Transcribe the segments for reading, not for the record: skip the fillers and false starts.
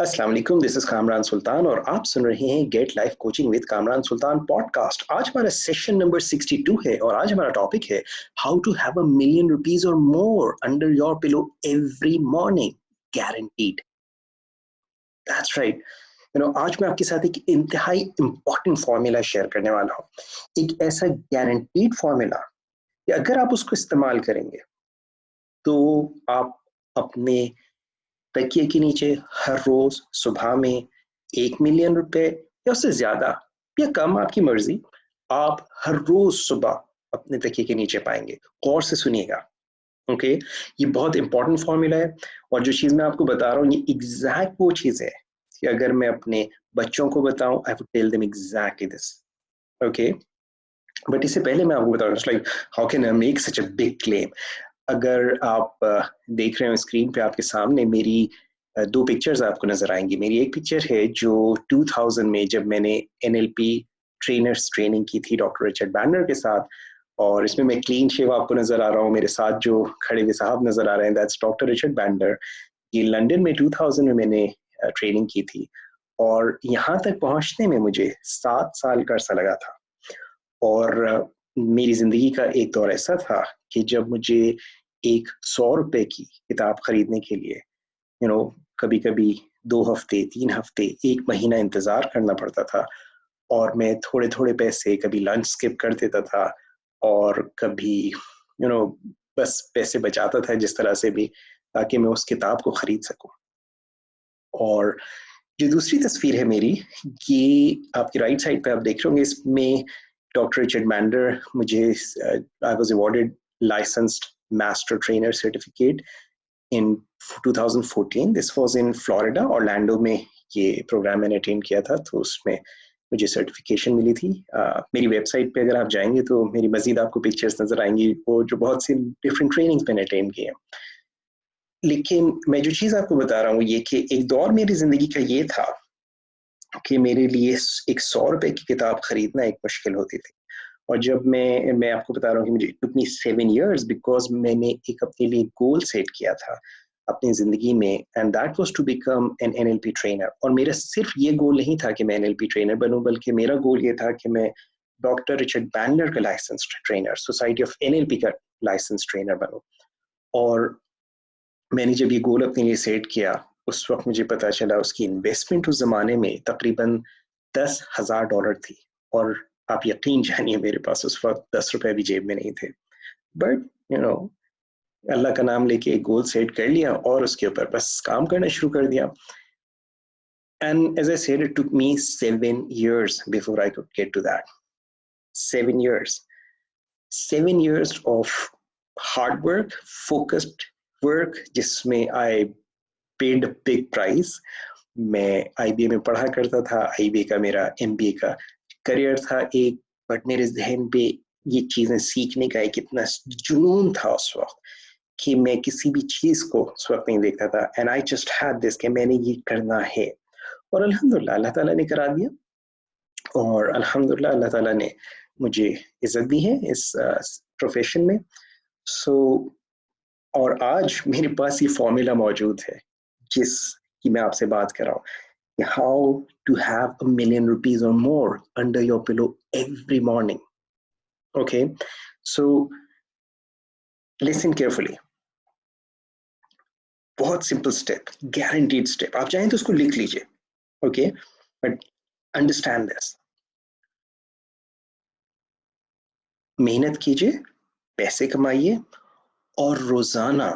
अस्सलाम वालेकुम, this is Kamran सुल्तान और आप सुन रहे हैं get life coaching with Kamran Sultan podcast. आज हमारा सेशन नंबर 62 है और आज हमारा टॉपिक है how to have a million rupees or more under your pillow every morning, guaranteed. That's right. आज मैं आपके साथ एक इंतहाई इंपॉर्टेंट फॉर्मूला शेयर करने वाला हूँ। एक ऐसा गारंटीड फॉर्मूला कि अगर आप उसको इस्तेमाल करेंगे तो आप अपने तकिए के नीचे हर रोज सुबह में 1 मिलियन रुपए या उससे ज्यादा या कम, आपकी मर्जी, आप हर रोज सुबह अपने तकिए के नीचे पाएंगे। गौर से सुनिएगा, ओके। ये बहुत इंपॉर्टेंट फॉर्मूला है और जो चीज मैं आपको बता रहा हूँ ये एग्जैक्ट वो चीज है कि अगर मैं अपने बच्चों को बताऊं I would tell them exactly this, okay. But इससे पहले मैं आपको बता रहा हूँ like how can I make such a big claim. अगर आप देख रहे हो स्क्रीन पे आपके सामने मेरी दो पिक्चर्स आपको नजर आएंगी। मेरी एक पिक्चर है जो 2000 में जब मैंने एनएलपी ट्रेनर्स ट्रेनिंग की थी डॉक्टर रिचर्ड बैंडलर के साथ, और इसमें मैं क्लीन शेव आपको नजर आ रहा हूँ। मेरे साथ जो खड़े हुए साहब नजर आ रहे हैं दैट्स डॉक्टर रिचर्ड बैंडलर। ये लंदन में 2000 में मैंने ट्रेनिंग की थी और यहाँ तक पहुंचने में मुझे 7 साल का अरसा लगा था। और मेरी जिंदगी का एक दौर ऐसा था कि जब मुझे एक 100 रुपए की किताब खरीदने के लिए कभी कभी 2 हफ्ते, 3 हफ्ते, 1 महीना इंतजार करना पड़ता था। और मैं थोड़े थोड़े पैसे, कभी लंच स्किप कर देता था और कभी यू नो बस पैसे बचाता था जिस तरह से भी, ताकि मैं उस किताब को खरीद सकूं। और जो दूसरी तस्वीर है मेरी, ये आपकी राइट साइड पे आप देख रहे होंगे, इसमें डॉक्टर रिचर्ड बैंडलर, मुझे I was awarded licensed master trainer certificate in 2014। This was in Florida, Orlando में ये प्रोग्राम मैंने अटेंड किया था, तो उसमें मुझे सर्टिफिकेशन मिली थी। मेरी वेबसाइट पे अगर आप जाएंगे तो मेरी मजीद आपको पिक्चर्स नजर आएंगी, वो जो बहुत सी डिफरेंट ट्रेनिंग्स मैंने अटेंड की हैं। लेकिन मैं जो चीज़ आपको बता रहा हूँ ये कि एक दौर मेरी ज़िंदगी का ये था कि मेरे लिए एक 100 रुपए की किताब खरीदना एक मुश्किल होती थी। और जब मैं आपको बता रहा हूँ कि मुझे it took me 7 years because मैंने एक अपने लिए गोल सेट किया था अपनी ज़िंदगी में, and that was to become an NLP trainer. और मेरा सिर्फ ये गोल नहीं था कि मैं एनएलपी ट्रेनर बनूं, बल्कि मेरा गोल ये था कि मैं डॉक्टर रिचर्ड बैंडलर का licensed trainer, society of NLP का लाइसेंस ट्रेनर बनूं। और मैंने जब ये गोल अपने लिए सेट किया, उस वक्त मुझे पता चला उसकी इन्वेस्टमेंट उस जमाने में तकरीबन $10,000 थी। और आप यकीन जानिए मेरे पास उस वक्त 10 रुपए भी जेब में नहीं थे। बट यू नो अल्लाह का नाम लेके एक गोल सेट कर लिया और उसके ऊपर बस काम करना शुरू कर दिया। And as I said it took me 7 years before I could get to that. 7 years, 7 years of hard work, focused work, जिसमें I paid a big price। मैं आईबीए में पढ़ा करता था, आईबीए का मेरा एमबीए का करियर था एक, बट मेरे जहन पे ये चीजें सीखने का एक इतना जुनून था उस वक्त कि मैं किसी भी चीज को उस वक्त नहीं देखता था। And I just had this कि मैंने ये करना है। और अल्हम्दुलिल्लाह अल्लाह ताला ने करा दिया, और अल्हम्दुलिल्लाह अल्लाह ताला ने मुझे इज्जत दी है इस प्रोफेशन में। सो और आज मेरे पास ये फॉर्मूला मौजूद है जिस की मैं आपसे बात कर रहा हूँ, how to have $1 million or more under your pillow every morning. Okay, so listen carefully. बहुत सिंपल स्टेप, गारंटीड स्टेप। आप चाहें तो उसको लिख लीजिए, ओके, बट अंडरस्टैंड दिस। मेहनत कीजिए, पैसे कमाइए, और रोजाना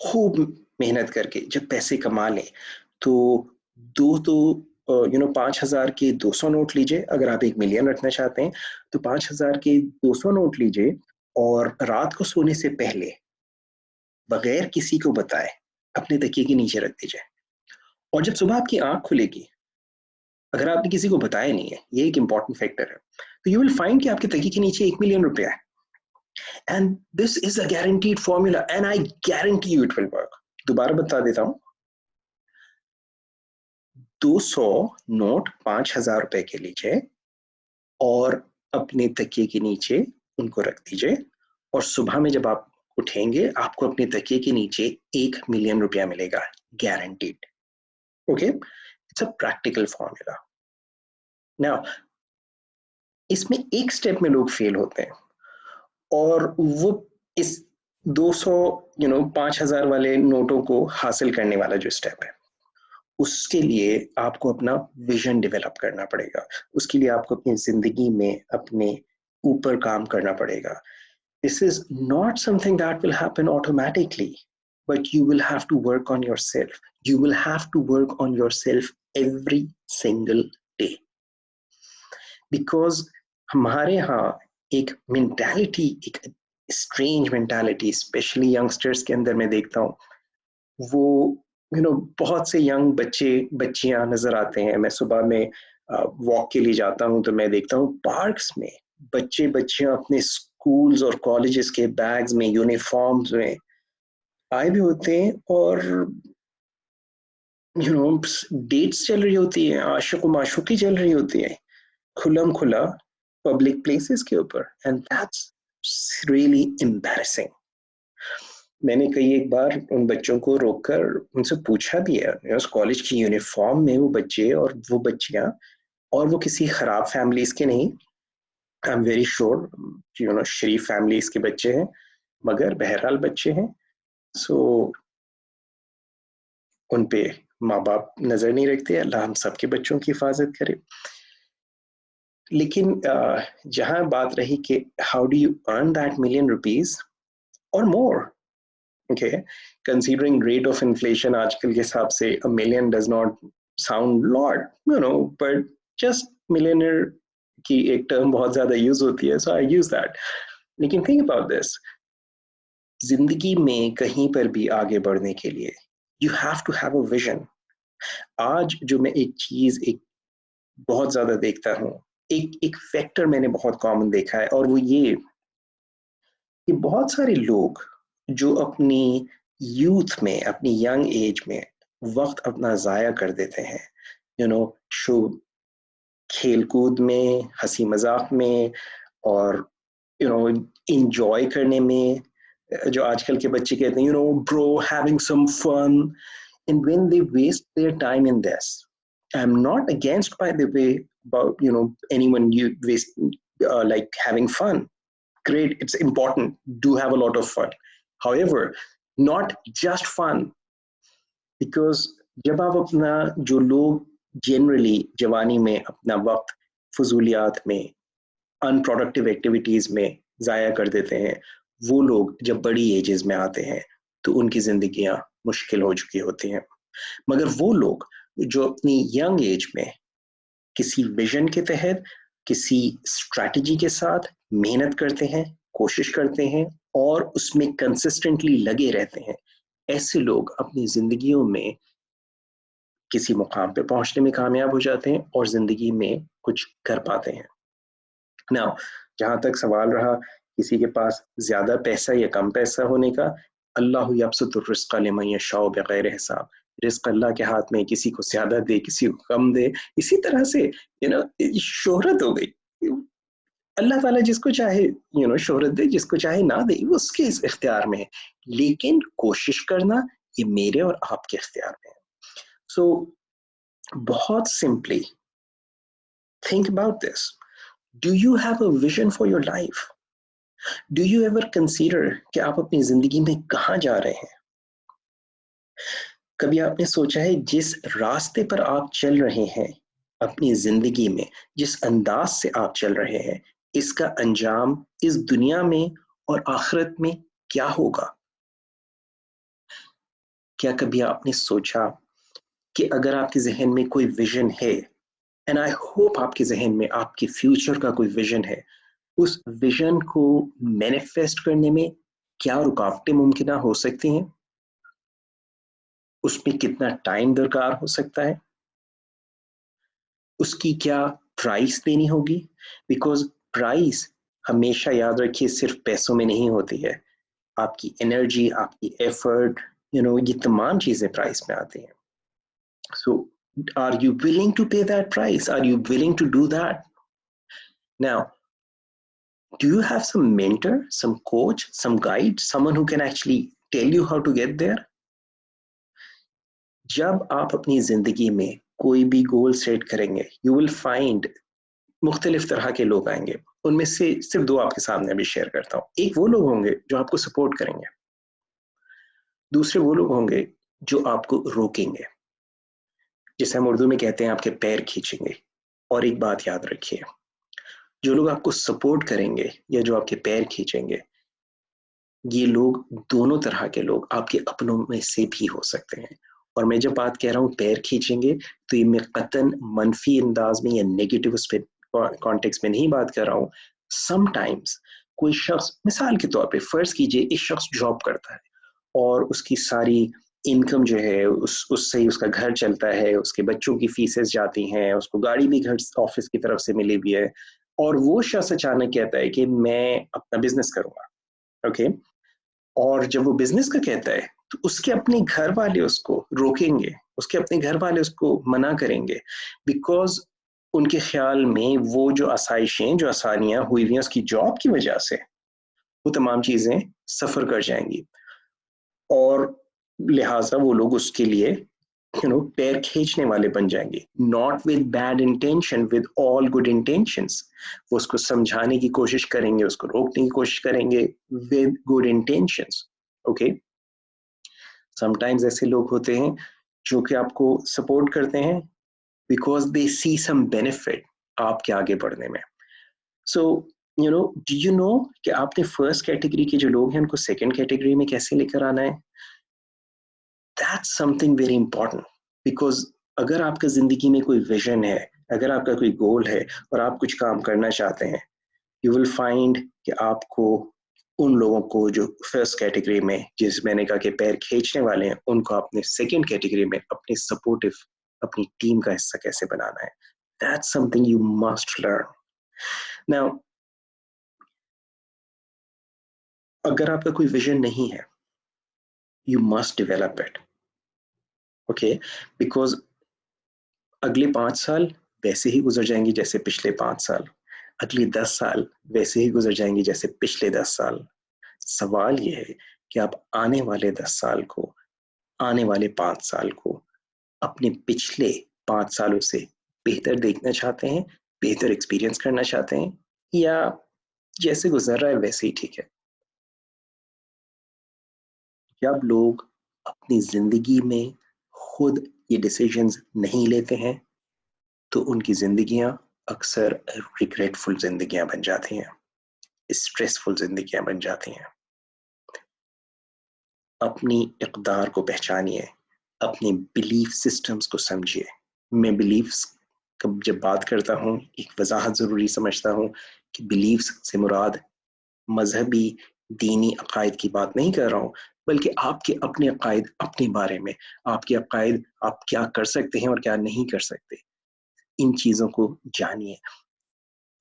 खूब मेहनत करके जब पैसे कमा लें तो दो तो 5,000 के 200 नोट लीजिए। अगर आप 1 मिलियन रखना चाहते हैं तो 5,000 के 200 नोट लीजिए और रात को सोने से पहले बगैर किसी को बताए अपने तकिए के नीचे रख दीजिए। और जब सुबह आपकी आंख खुलेगी, अगर आपने किसी को बताया नहीं है, ये एक इंपॉर्टेंट फैक्टर है, तो यू विल फाइंड कि आपके तकिए के नीचे 1 मिलियन रुपया है। And this is a guaranteed formula and I guarantee you it will work. दोबारा बता देता हूं, 200 नोट 5,000 रुपए के लीजिए और अपने तकिए के नीचे उनको रख दीजिए, और सुबह में जब आप उठेंगे आपको अपने तकिए के नीचे 1 मिलियन रुपया मिलेगा, guaranteed. Okay, it's a practical formula. Now इसमें एक स्टेप में लोग फेल होते हैं, और वो इस 200 5,000 वाले नोटों को हासिल करने वाला जो स्टेप है, उसके लिए आपको अपना विजन डेवलप करना पड़ेगा। उसके लिए आपको अपनी जिंदगी में अपने ऊपर काम करना पड़ेगा। This is not something that will happen automatically, but you will have to work on yourself. You will have to work on yourself every single day, because हमारे यहाँ एक मेंटालिटी, एक स्ट्रेंज मेंटालिटी स्पेशली यंगस्टर्स के अंदर मैं देखता हूँ। वो बहुत से यंग बच्चे बच्चियां नजर आते हैं। मैं सुबह में वॉक के लिए जाता हूँ तो मैं देखता हूँ पार्क्स में बच्चे बच्चियां अपने स्कूल्स और कॉलेजेस के बैग्स में, यूनिफॉर्म्स में आए भी होते हैं, और डेट्स चल रही होती है, आशिक माशुकी चल रही होती है खुलम खुला पब्लिक प्लेसेस के ऊपर, एंड दैट्स रियली एम्बैरेसिंग। मैंने कई एक बार उन बच्चों को रोककर उनसे पूछा भी है, उस कॉलेज की यूनिफॉर्म में वो बच्चे और वो बच्चियां, और वो किसी खराब फैमिलीज के नहीं, I am very sure Sharif families के बच्चे हैं, मगर बहरहाल बच्चे हैं। सो उन पे माँ बाप नजर नहीं रखते। अल्लाह हम सबके बच्चों की हिफाजत करे। लेकिन जहां बात रही कि how do you earn that million rupees or more, okay, considering rate of inflation आजकल के हिसाब से a million does not sound lot, but just millionaire की एक टर्म बहुत ज्यादा यूज होती है, सो आई यूज दैट। लेकिन थिंक अबाउट दिस, जिंदगी में कहीं पर भी आगे बढ़ने के लिए you have to have a vision. आज जो मैं एक चीज एक बहुत ज्यादा देखता हूँ, एक एक फैक्टर मैंने बहुत कॉमन देखा है, और वो ये कि बहुत सारे लोग जो अपनी यूथ में, अपनी यंग एज में वक्त अपना जाया कर देते हैं, शो खेल कूद में, हंसी मजाक में, और इंजॉय करने में, जो आजकल के बच्चे कहते हैं bro having some fun, and when they waste their time in this, I'm not against, by the way, about anyone you waste like having fun. Great, it's important, do have a lot of fun. However, not just fun, because जब आप अपना, जो लोग generally जवानी में अपना वक्त फजूलियात में, अनप्रोडक्टिव एक्टिविटीज में जाया कर देते हैं, वो लोग जब बड़ी एजेस में आते हैं तो उनकी जिंदगियां मुश्किल हो चुकी होती हैं। मगर वो लोग जो अपनी यंग एज में किसी विजन के तहत, किसी स्ट्रैटेजी के साथ मेहनत करते हैं, कोशिश करते हैं, और उसमें कंसिस्टेंटली लगे रहते हैं, ऐसे लोग अपनी जिंदगियों में किसी मुकाम पे पहुंचने में कामयाब हो जाते हैं और जिंदगी में कुछ कर पाते हैं। नाउ जहां तक सवाल रहा किसी के पास ज्यादा पैसा या कम पैसा होने का, अल्लाह यब्सुतुर रिज़्क़ लिमन यशाउ बिगैर हिसाब। रिस्क अल्लाह के हाथ में, किसी को ज्यादा दे, किसी को कम दे। इसी तरह से शोहरत हो गई, अल्लाह ताला जिसको चाहे शोहरत दे, जिसको चाहे ना दे, वो उसके इस इख्तियार में है। लेकिन कोशिश करना ये मेरे और आपके इख्तियार में है। सो बहुत simply think about this, do you have a vision for your life? Do you ever consider कि आप अपनी जिंदगी में कहाँ जा रहे हैं? कभी आपने सोचा है जिस रास्ते पर आप चल रहे हैं अपनी जिंदगी में, जिस अंदाज से आप चल रहे हैं, इसका अंजाम इस दुनिया में और आखिरत में क्या होगा? क्या कभी आपने सोचा कि अगर आपके जहन में कोई विजन है, एंड आई होप आपके जहन में आपके फ्यूचर का कोई विजन है, उस विजन को मैनिफेस्ट करने में क्या रुकावटें मुमकिन हो सकती हैं? उसमें कितना टाइम दरकार हो सकता है? उसकी क्या प्राइस देनी होगी? बिकॉज प्राइस, हमेशा याद रखिए, सिर्फ पैसों में नहीं होती है। आपकी एनर्जी, आपकी एफर्ट, ये तमाम चीजें प्राइस में आती हैं। So are you willing to pay that price? Are you willing to do that? Now, do you have some mentor, some coach, some guide, someone who can actually tell you how to get there? जब आप अपनी जिंदगी में कोई भी goal set करेंगे, you will find मुख्तलिफ तरह के लोग आएंगे। उनमें से सिर्फ दो आपके सामने अभी शेयर करता हूँ। एक वो लोग होंगे जो आपको सपोर्ट करेंगे, दूसरे वो लोग होंगे जो आपको रोकेंगे, जिसे हम उर्दू में कहते हैं आपके पैर खींचेंगे। और एक बात याद रखिए, जो लोग आपको सपोर्ट करेंगे या जो आपके पैर खींचेंगे, ये लोग दोनों तरह के लोग आपके अपनों में से भी हो सकते हैं। और मैं जब बात कह रहा हूँ पैर खींचेंगे, तो ये मैं कतन मनफी अंदाज में या नेगेटिव उस पर कॉन्टेक्स्ट में नहीं बात कर रहा हूँ। समटाइम्स कोई शख्स, मिसाल के तौर पे फर्ज कीजिए एक शख्स जॉब करता है और उसकी सारी इनकम जो है उससे ही उसका घर चलता है, उसके बच्चों की फीसेस जाती हैं, उसको गाड़ी भी घर ऑफिस की तरफ से मिली हुई है, और वो शख्स अचानक कहता है कि मैं अपना बिजनेस करूंगा। ओके, और जब वो बिजनेस का कहता है तो उसके अपने घर वाले उसको रोकेंगे, उसके अपने घर वाले उसको मना करेंगे, बिकॉज उनके ख्याल में वो जो आसाइशें, जो आसानियां हुई हुई हैं उसकी जॉब की वजह से, वो तमाम चीजें सफर कर जाएंगी। और लिहाजा वो लोग उसके लिए पैर खींचने वाले बन जाएंगे। Not with bad intention, with all good intentions. वो उसको समझाने की कोशिश करेंगे, उसको रोकने की कोशिश करेंगे with good intentions. Okay, sometimes ऐसे लोग होते हैं जो कि आपको सपोर्ट करते हैं because they C some benefit आपके आगे बढ़ने में। सो डू यू नो कि आपने फर्स्ट कैटेगरी के जो लोग हैं उनको सेकंड कैटेगरी में कैसे लेकर आना है? That's something very important. Because अगर आपका जिंदगी में कोई विजन है, अगर आपका कोई गोल है और आप कुछ काम करना चाहते हैं, यू विल फाइंड कि आपको उन लोगों को जो फर्स्ट कैटेगरी में, जिस मैंने कहा कि पैर खींचने वाले हैं, उनको अपने सेकंड कैटेगरी में अपनी सपोर्टिव, अपनी टीम का हिस्सा कैसे बनाना है। That's something you must learn. Now, अगर आपका कोई विजन नहीं है, you must develop it. Okay, because अगले 5 साल वैसे ही गुजर जाएंगे जैसे पिछले 5 साल, अगले 10 साल वैसे ही गुजर जाएंगे जैसे पिछले 10 साल। सवाल यह है कि आप आने वाले 10 साल को, आने वाले 5 साल को अपने पिछले 5 सालों से बेहतर देखना चाहते हैं, बेहतर एक्सपीरियंस करना चाहते हैं, या जैसे गुजर रहा है वैसे ही ठीक है? जब लोग अपनी जिंदगी में खुद ये डिसीजंस नहीं लेते हैं, तो उनकी जिंदगियां अक्सर रिग्रेटफुल जिंदगियां बन जाती हैं, स्ट्रेसफुल जिंदगियां बन जाती हैं। अपनी इक़दार को पहचानिए, अपने बिलीफ सिस्टम्स को समझिए। मैं बिलीफ्स कब जब बात करता हूँ, एक वजाहत ज़रूरी समझता हूँ कि बिलीफ्स से मुराद मजहबी, दीनी अकायद की बात नहीं कर रहा हूँ, बल्कि आपके अपने अकायद, अपने बारे में आपके अकायद, आप क्या कर सकते हैं और क्या नहीं कर सकते, इन चीज़ों को जानिए।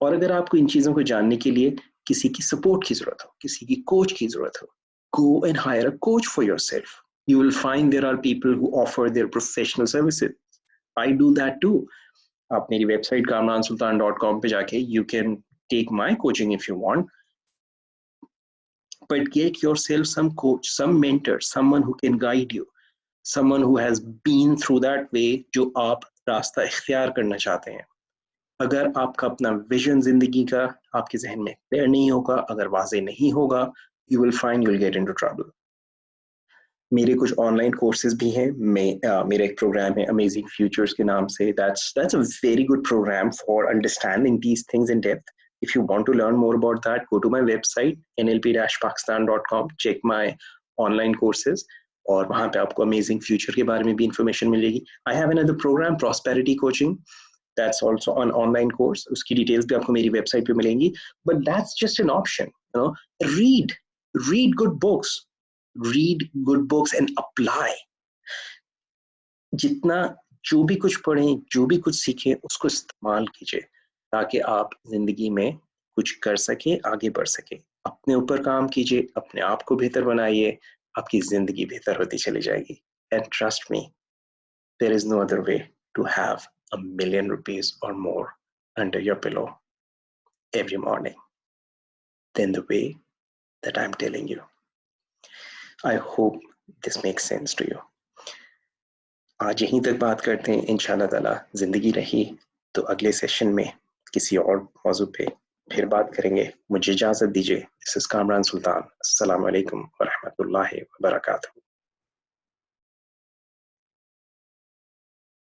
और अगर आपको इन चीज़ों को जानने के लिए किसी की सपोर्ट की ज़रूरत हो, किसी की कोच की ज़रूरत हो, go and hire a coach for yourself. You will find there are people who offer their professional services. I do that too. आप मेरी वेबसाइट kamransultan.com पे जाके you can take my coaching if you want, but get yourself some coach, some mentor, someone who can guide you, someone who has been through that way जो आप रास्ता इख्तियार करना चाहते हैं। अगर आपका अपना विजन जिंदगी का आपके जहन में क्लियर नहीं होगा, अगर वाजे नहीं होगा, you will find you'll get into trouble. मेरे कुछ ऑनलाइन कोर्सेज भी हैं। मेरा एक प्रोग्राम है अमेजिंग फ्यूचर्स के नाम से। That's a very good program for understanding these things in depth. If you want to learn more about that, go to my website nlp-pakistan.com, check my online courses, और वहां पे आपको amazing future के बारे में भी इंफॉर्मेशन मिलेगी। I have another program, prosperity coaching, that's also on online course. उसकी डिटेल्स भी आपको मेरी वेबसाइट पे मिलेंगी। But that's just an option, read read good books, read good books and apply. जितना जो भी कुछ पढ़ें, जो भी कुछ सीखें, उसको इस्तेमाल कीजिए ताकि आप जिंदगी में कुछ कर सके, आगे बढ़ सके। अपने ऊपर काम कीजिए, अपने आप को बेहतर बनाइए, आपकी जिंदगी बेहतर होती चली जाएगी। And trust me, there is no other way to have ₹1 million or more under your pillow every morning than the way that I'm telling you. I hope this makes sense to you. आज यहीं तक बात करते हैं। इंशाल्लाह ताला जिंदगी रही तो अगले सेशन में किसी और मौजू पे फिर बात करेंगे। मुझे इजाजत दीजिए। दिस इज कामरान सुल्तान। अस्सलाम वालेकुम व रहमतुल्लाहि व बरकातहू।